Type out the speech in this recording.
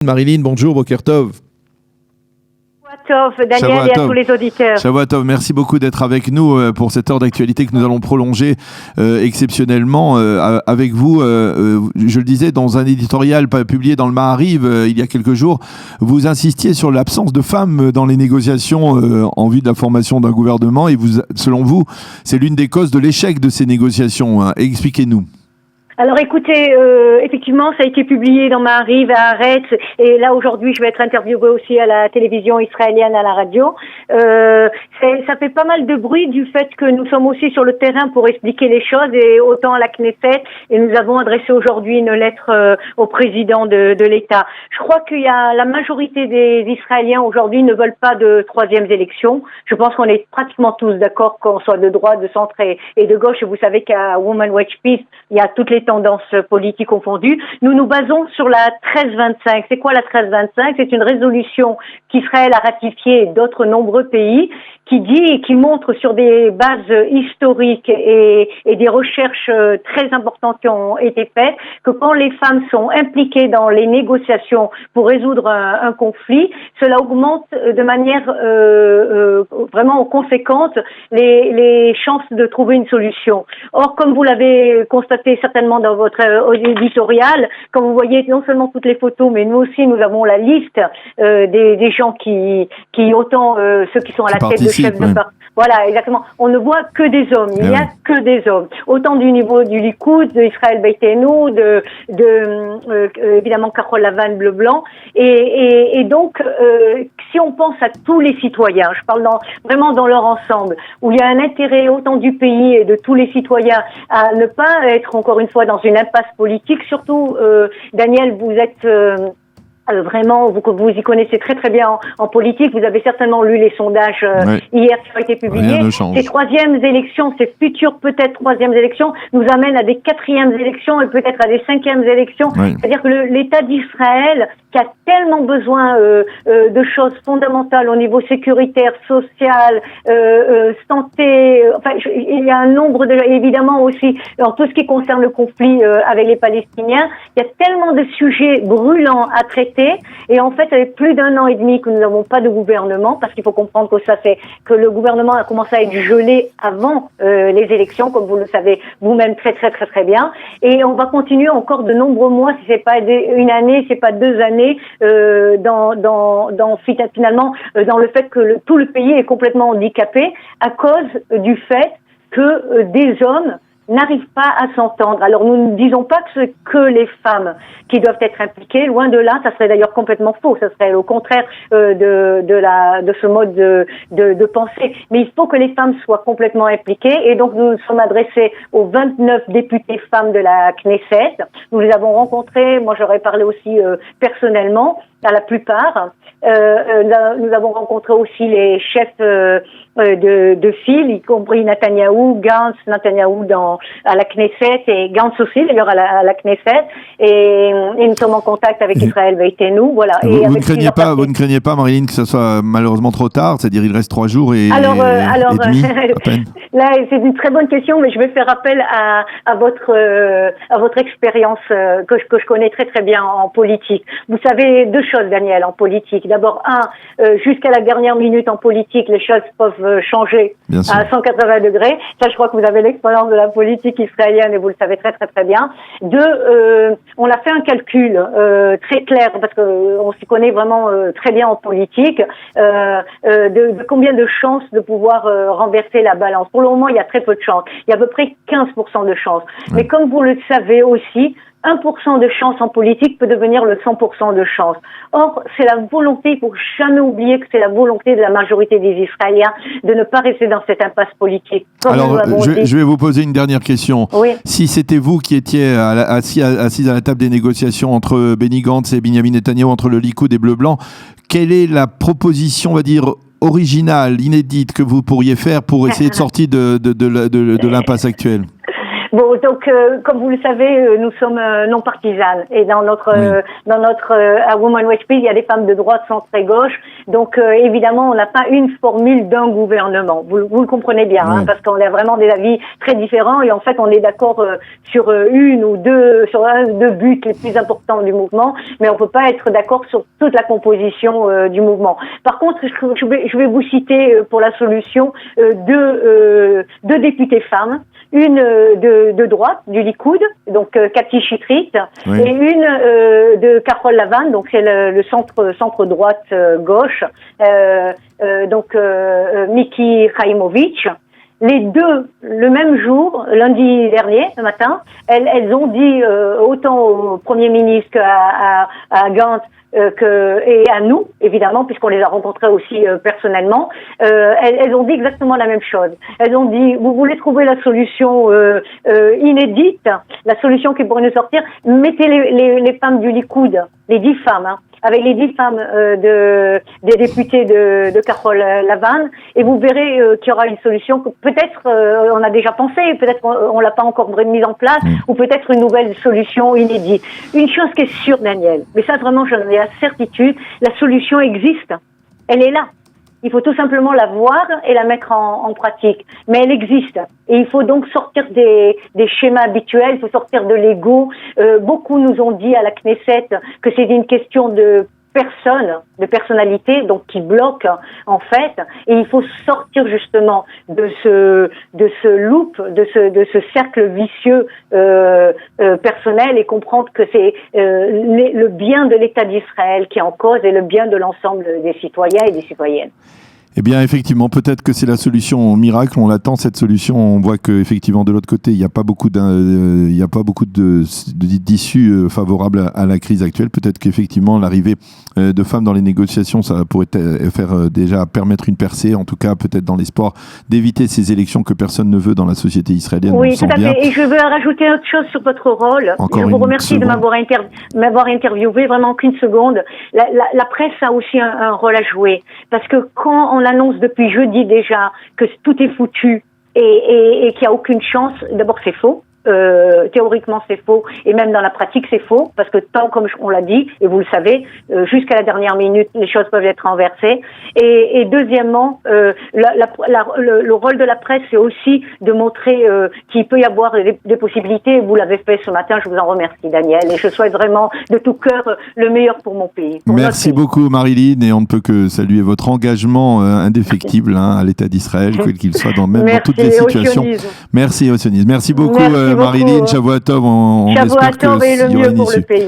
Marilyn, bonjour, Boker Tov. Daniel Shavua et à Tov. tous les auditeurs. Shavua Tov, merci beaucoup d'être avec nous pour cette heure d'actualité que nous allons prolonger exceptionnellement avec vous. Je le disais, dans un éditorial publié dans le Maariv il y a quelques jours, vous insistiez sur l'absence de femmes dans les négociations en vue de la formation d'un gouvernement et vous, selon vous, c'est l'une des causes de l'échec de ces négociations. Expliquez-nous. Alors écoutez, effectivement, ça a été publié dans Maariv à Haaretz, et là aujourd'hui je vais être interviewée aussi à la télévision israélienne, à la radio. Ça fait pas mal de bruit du fait que nous sommes aussi sur le terrain pour expliquer les choses, et autant à la Knesset, et nous avons adressé aujourd'hui une lettre au président de l'État. Je crois qu'il y a la majorité des Israéliens aujourd'hui ne veulent pas de troisième élection. Je pense qu'on est pratiquement tous d'accord, qu'on soit de droite, de centre et de gauche, et vous savez qu'à Women Watch Peace, il y a toutes les tendances politiques confondues. Nous nous basons sur la 1325. C'est quoi la 1325? C'est une résolution qu'Israël a ratifiée et d'autres nombreux pays, qui dit et qui montre sur des bases historiques et des recherches très importantes qui ont été faites, que quand les femmes sont impliquées dans les négociations pour résoudre un conflit, cela augmente de manière vraiment conséquente les chances de trouver une solution. Or, comme vous l'avez constaté certainement dans votre éditorial, quand vous voyez non seulement toutes les photos, mais nous aussi nous avons la liste des gens qui autant ceux qui sont à la tête de chefs de parti. Voilà, exactement. On ne voit que des hommes. Il n'y a que des hommes. Autant du niveau du Likoud, de Israël Beitenu, évidemment Kahol Lavan, bleu blanc. Et donc, si on pense à tous les citoyens, je parle vraiment dans leur ensemble, où il y a un intérêt autant du pays et de tous les citoyens à ne pas être encore une fois dans une impasse politique. Surtout, Daniel, vous êtes vraiment, vous y connaissez très très bien en politique. Vous avez certainement lu les sondages hier qui ont été publiés. Ces troisièmes élections, ces futures peut-être troisièmes élections, nous amènent à des quatrièmes élections et peut-être à des cinquièmes élections. C'est-à-dire que l'État d'Israël, qui a tellement besoin de choses fondamentales au niveau sécuritaire, social, santé, enfin il y a un nombre évidemment aussi en tout ce qui concerne le conflit avec les Palestiniens, il y a tellement de sujets brûlants à traiter. Et en fait, ça fait plus d'un an et demi que nous n'avons pas de gouvernement, parce qu'il faut comprendre que le gouvernement a commencé à être gelé avant les élections, comme vous le savez vous-même très très très très bien. Et on va continuer encore de nombreux mois, si c'est pas une année, si c'est pas 2 années, finalement dans le fait que tout le pays est complètement handicapé à cause du fait que des hommes n'arrivent pas à s'entendre. Alors nous ne disons pas que c'est que les femmes qui doivent être impliquées, loin de là, ça serait d'ailleurs complètement faux, ça serait au contraire de ce mode de pensée. Mais il faut que les femmes soient complètement impliquées, et donc nous nous sommes adressés aux 29 députés femmes de la Knesset. Nous les avons rencontrés, moi j'aurais parlé aussi personnellement à la plupart. Nous avons rencontré aussi les chefs de file, y compris Netanyahou, Gantz, à la Knesset, et Gantz aussi d'ailleurs à la Knesset, et nous sommes en contact avec Israël Beitenu, voilà. Vous ne craignez pas, Marilyn, que ce soit malheureusement trop tard, c'est-à-dire il reste 3 jours et demi à peine. Là, c'est une très bonne question, mais je vais faire appel à votre expérience que je connais très très bien en politique. Vous savez 2 choses, Daniel, en politique. D'abord, jusqu'à la dernière minute en politique, les choses peuvent changer à 180 degrés. Ça, je crois que vous avez l'expérience de la politique israélienne et vous le savez très très très bien. 2, on a fait un calcul très clair, parce que on s'y connaît vraiment très bien en politique, de combien de chances de pouvoir renverser la balance. Pour le moment, il y a très peu de chances. Il y a à peu près 15% de chances. Mais comme vous le savez aussi, 1% de chance en politique peut devenir le 100% de chance. Or, c'est la volonté, il faut jamais oublier que c'est la volonté de la majorité des Israéliens de ne pas rester dans cette impasse politique. Alors, je vais vous poser une dernière question. Oui. Si c'était vous qui étiez assis à la table des négociations entre Benny Gantz et Benjamin Netanyahou, entre le Likoud et Bleu-Blanc, quelle est la proposition, on va dire, originale, inédite que vous pourriez faire pour essayer de sortir de l'impasse actuelle? Bon, donc, comme vous le savez, nous sommes non partisanes. Et dans notre à Women Watch Peace, il y a des femmes de droite, centre et gauche. Donc, évidemment, on n'a pas une formule d'un gouvernement. Vous le comprenez bien, hein, parce qu'on a vraiment des avis très différents. Et en fait, on est d'accord sur une ou deux, sur un ou deux buts les plus importants du mouvement, mais on peut pas être d'accord sur toute la composition du mouvement. Par contre, je vais vous citer pour la solution deux députées femmes, une de droite du Likoud, donc Cathy Chitrit, et une de Carole Lavanne, donc c'est le centre droite gauche, donc Miki Khaïmovitch. Les deux, le même jour, lundi dernier, ce matin, elles ont dit autant au Premier ministre qu'à Gantz et à nous, évidemment, puisqu'on les a rencontrés aussi personnellement, elles ont dit exactement la même chose. Elles ont dit, vous voulez trouver la solution inédite, la solution qui pourrait nous sortir, mettez les femmes du Likoud, les 10 femmes, hein, avec les 10 femmes des députés de Carole Lavanne, et vous verrez qu'il y aura une solution que peut-être on a déjà pensé, peut-être on l'a pas encore mise en place, ou peut-être une nouvelle solution inédite. Une chose qui est sûre, Daniel, mais ça vraiment j'en ai la certitude, la solution existe, elle est là. Il faut tout simplement la voir et la mettre en pratique. Mais elle existe. Et il faut donc sortir des schémas habituels, il faut sortir de l'ego. Beaucoup nous ont dit à la Knesset que c'est une question de personnalité, donc qui bloque en fait. Et il faut sortir justement de ce loop, de ce cercle vicieux personnel et comprendre que c'est le bien de l'État d'Israël qui est en cause et le bien de l'ensemble des citoyens et des citoyennes. Eh bien, effectivement, peut-être que c'est la solution miracle. On l'attend, cette solution. On voit qu'effectivement, de l'autre côté, il n'y a pas beaucoup d'issues favorables à la crise actuelle. Peut-être qu'effectivement, l'arrivée de femmes dans les négociations, ça pourrait faire déjà permettre une percée, en tout cas, peut-être dans l'espoir d'éviter ces élections que personne ne veut dans la société israélienne. Oui, tout à fait. Et je veux rajouter autre chose sur votre rôle. Je vous remercie de m'avoir interviewé, vraiment qu'une seconde. La presse a aussi un rôle à jouer. Parce que quand on annonce depuis jeudi déjà que tout est foutu et qu'il n'y a aucune chance, d'abord c'est faux. Théoriquement c'est faux et même dans la pratique c'est faux parce que tant comme on l'a dit et vous le savez jusqu'à la dernière minute les choses peuvent être renversées et deuxièmement le rôle de la presse c'est aussi de montrer qu'il peut y avoir des possibilités. Vous l'avez fait ce matin, je vous en remercie Daniel et je souhaite vraiment de tout cœur le meilleur pour mon pays. Merci beaucoup Marilyn et on ne peut que saluer votre engagement indéfectible à l'État d'Israël quel qu'il soit dans toutes les situations. Merci au sionisme. Merci beaucoup. Marilyn, Shavuot Tov, on espère et le mieux pour le pays.